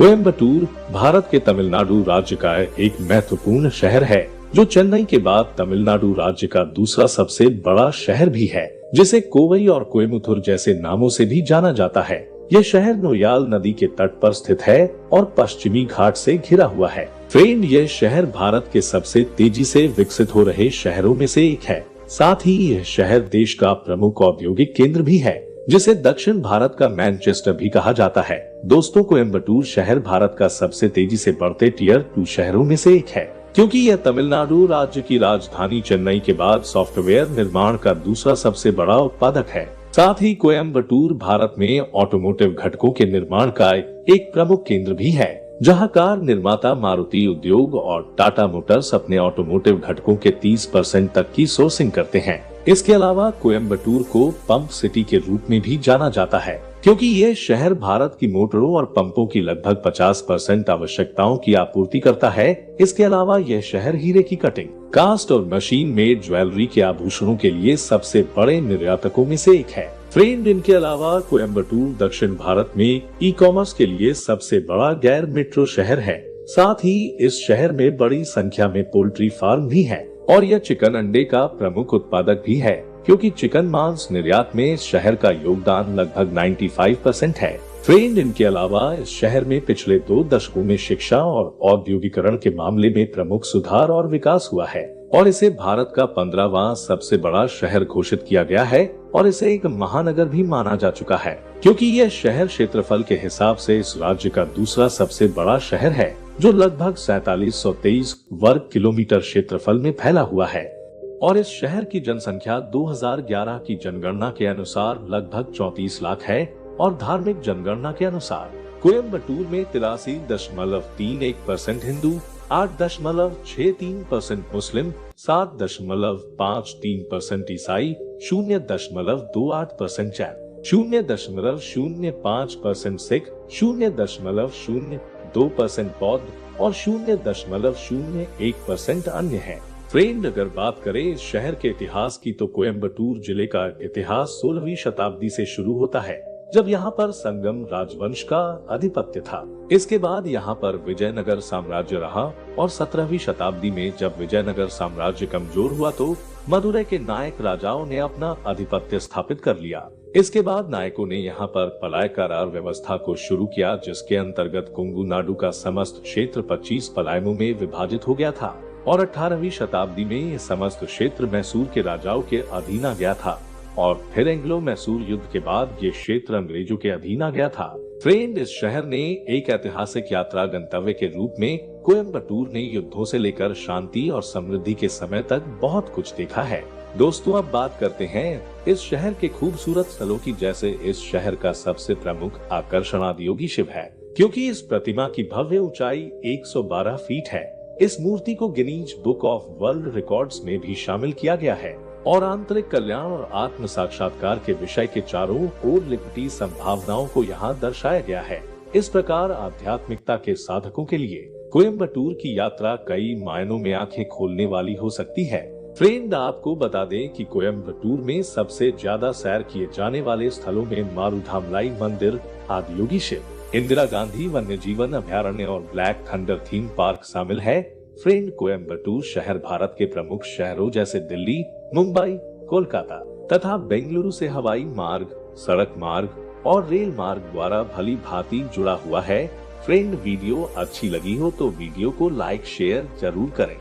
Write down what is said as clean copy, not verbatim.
कोयम्बटूर भारत के तमिलनाडु राज्य का एक महत्वपूर्ण शहर है जो चेन्नई के बाद तमिलनाडु राज्य का दूसरा सबसे बड़ा शहर भी है, जिसे कोवई और कोयमुथुर जैसे नामों से भी जाना जाता है। यह शहर नोयाल नदी के तट पर स्थित है और पश्चिमी घाट से घिरा हुआ है। फ्रेंड, यह शहर भारत के सबसे तेजी से विकसित हो रहे शहरों में से एक है। साथ ही यह शहर देश का प्रमुख औद्योगिक केंद्र भी है, जिसे दक्षिण भारत का मैनचेस्टर भी कहा जाता है। दोस्तों, कोयम्बटूर शहर भारत का सबसे तेजी से बढ़ते टियर 2 शहरों में से एक है, क्योंकि यह तमिलनाडु राज्य की राजधानी चेन्नई के बाद सॉफ्टवेयर निर्माण का दूसरा सबसे बड़ा उत्पादक है। साथ ही कोयम्बटूर भारत में ऑटोमोटिव घटकों के निर्माण का एक प्रमुख केंद्र भी है, जहां कार निर्माता मारुति उद्योग और टाटा मोटर्स अपने ऑटोमोटिव घटकों के 30% तक की सोर्सिंग करते हैं। इसके अलावा कोयम्बटूर को पंप सिटी के रूप में भी जाना जाता है, क्योंकि यह शहर भारत की मोटरों और पंपों की लगभग 50% आवश्यकताओं की आपूर्ति करता है। इसके अलावा यह शहर हीरे की कटिंग, कास्ट और मशीन मेड ज्वेलरी के आभूषणों के लिए सबसे बड़े निर्यातकों में से एक है। फ्रेंड, इनके अलावा कोयम्बटूर दक्षिण भारत में ई कॉमर्स के लिए सबसे बड़ा गैर मेट्रो शहर है। साथ ही इस शहर में बड़ी संख्या में पोल्ट्री फार्म भी है और यह चिकन अंडे का प्रमुख उत्पादक भी है, क्योंकि चिकन मांस निर्यात में इस शहर का योगदान लगभग 95% है। फ्रेंड, इनके अलावा इस शहर में पिछले 2 दशकों में शिक्षा और औद्योगिकरण के मामले में प्रमुख सुधार और विकास हुआ है और इसे भारत का 15वां सबसे बड़ा शहर घोषित किया गया है और इसे एक महानगर भी माना जा चुका है, क्योंकि यह शहर क्षेत्रफल के हिसाब से इस राज्य का दूसरा सबसे बड़ा शहर है, जो लगभग 4723 वर्ग किलोमीटर क्षेत्रफल में फैला हुआ है। और इस शहर की जनसंख्या 2011 की जनगणना के अनुसार लगभग 34 लाख है और धार्मिक जनगणना के अनुसार कोयम्बटूर में 83.31% हिंदू, 8.63% मुस्लिम, 7.53% ईसाई, 0.28% जैन, 0.05% सिख, 0.02% बौद्ध और 0.01% अन्य है। फ्रेंड, अगर बात करें इस शहर के इतिहास की, तो कोयम्बटूर जिले का इतिहास 16वीं शताब्दी से शुरू होता है, जब यहाँ पर संगम राजवंश का आधिपत्य था। इसके बाद यहाँ पर विजयनगर साम्राज्य रहा और 17वीं शताब्दी में जब विजयनगर साम्राज्य कमजोर हुआ तो मदुरै के नायक राजाओं ने अपना आधिपत्य स्थापित कर लिया। इसके बाद नायकों ने यहाँ पर पलायकरार व्यवस्था को शुरू किया, जिसके अंतर्गत कुंगू नाडु का समस्त क्षेत्र 25 पलायमों में विभाजित हो गया था और 18वीं शताब्दी में ये समस्त क्षेत्र मैसूर के राजाओं के अधीन आ गया था और फिर एंग्लो मैसूर युद्ध के बाद ये क्षेत्र अंग्रेजों के अधीन आ गया था। फ्रेंड, इस शहर ने एक ऐतिहासिक यात्रा गंतव्य के रूप में कोयम्बटूर ने युद्धों से लेकर शांति और समृद्धि के समय तक बहुत कुछ देखा है। दोस्तों, अब बात करते हैं इस शहर के खूबसूरत स्थलों की, जैसे इस शहर का सबसे प्रमुख आकर्षण आदियोगी शिव है, क्योंकि इस प्रतिमा की भव्य ऊंचाई 112 फीट है। इस मूर्ति को Guinness book of world records में भी शामिल किया गया है और आंतरिक कल्याण और आत्म साक्षात्कार के विषय के चारों ओर लिपटी संभावनाओं को यहाँ दर्शाया गया है। इस प्रकार आध्यात्मिकता के साधकों के लिए कोयम्बटूर की यात्रा कई मायनों में आंखें खोलने वाली हो सकती है। फ्रेंड, आपको बता दें कि कोयम्बटूर में सबसे ज्यादा सैर किए जाने वाले स्थलों में मारुधामलाई मंदिर, आदियोगी शिव, इंदिरा गांधी वन्य जीवन अभयारण्य और ब्लैक थंडर थीम पार्क शामिल है। फ्रेंड, कोयम्बटूर शहर भारत के प्रमुख शहरों जैसे दिल्ली, मुंबई, कोलकाता तथा बेंगलुरु से हवाई मार्ग, सड़क मार्ग और रेल मार्ग द्वारा भली भांति जुड़ा हुआ है। फ्रेंड, वीडियो अच्छी लगी हो तो वीडियो को लाइक शेयर जरूर करें।